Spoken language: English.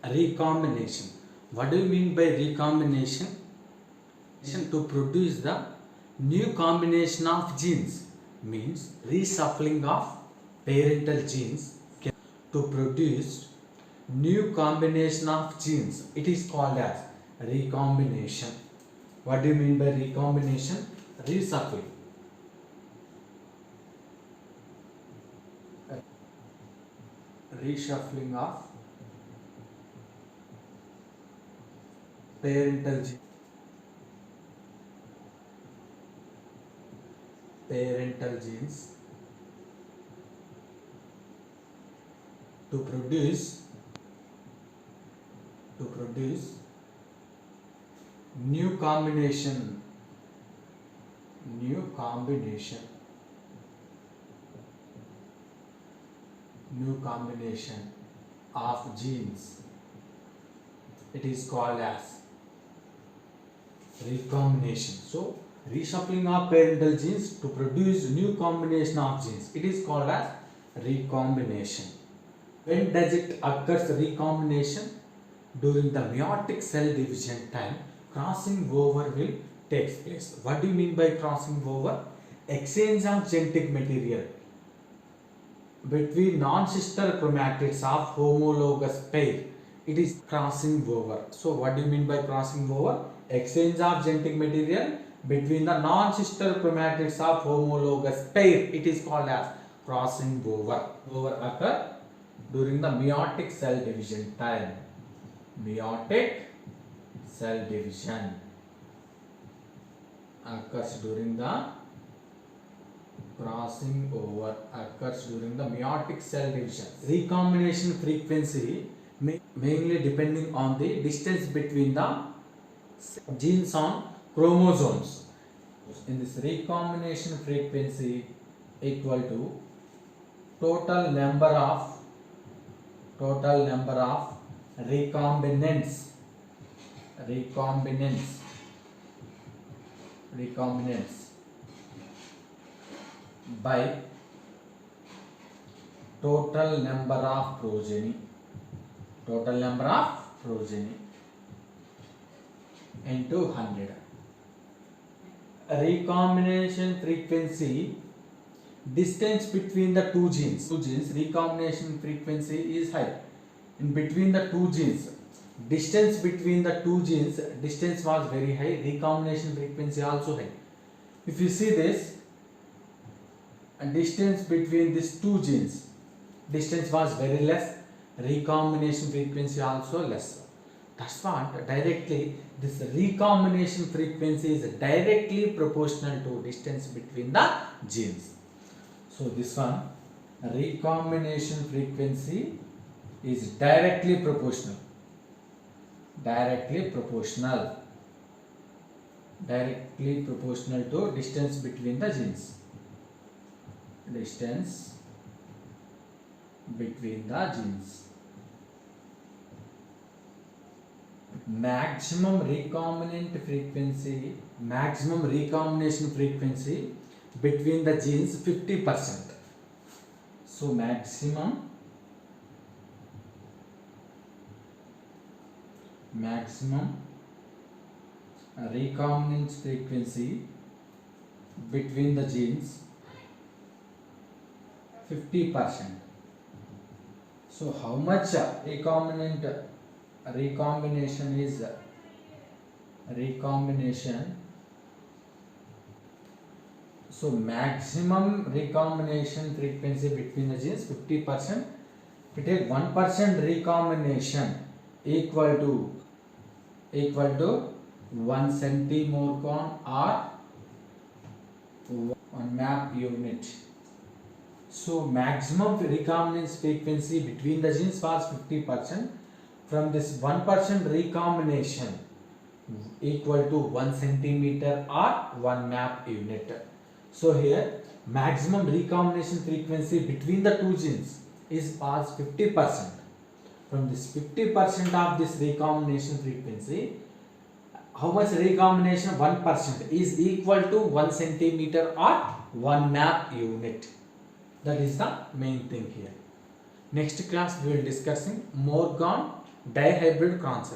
Recombination. What do you mean by recombination? To produce the new combination of genes means reshuffling of parental genes to produce new combination of genes. It is called as recombination. What do you mean by recombination? Reshuffling. Reshuffling of parental genes to produce new combination of genes. It is called as recombination. So reshuffling of parental genes to produce new combination of genes. It is called as recombination. When does it occurs recombination? During the meiotic cell division time, crossing over will takes place. What do you mean by crossing over? Exchange of genetic material between non-sister chromatids of homologous pair. It is crossing over. So what do you mean by crossing over? Exchange of genetic material between the non-sister chromatids of homologous pair. It is called as crossing over. Over occur during the meiotic cell division time. Meiotic cell division occurs during the crossing over occurs during the meiotic cell division. Recombination frequency mainly depending on the distance between the genes on chromosomes. In this recombination frequency equal to total number of recombinants by total number of progeny into 100. Recombination frequency, distance between the two genes, recombination frequency is high. In between the two genes, distance was very high, recombination frequency also high. If you see this, distance between these two genes, distance was very less, recombination frequency also less. That's what directly this recombination frequency is directly proportional to distance between the genes. So this one, recombination frequency is directly proportional to distance between the genes. Maximum recombination frequency between the genes 50%. So maximum recombinance frequency between the genes 50%. So how much recombination is so maximum recombination frequency between the genes 50%. If we take 1% recombination equal to 1 centimorcon or 1 map unit. So maximum recombinance frequency between the genes was 50%. From this 1% recombination equal to 1 centimeter or 1 map unit. So here maximum recombination frequency between the two genes was 50%. From this 50% of this recombination frequency, how much recombination? 1% is equal to 1 centimeter or 1 map unit. That is the main thing here. Next class we will discussing Morgan dihybrid concept.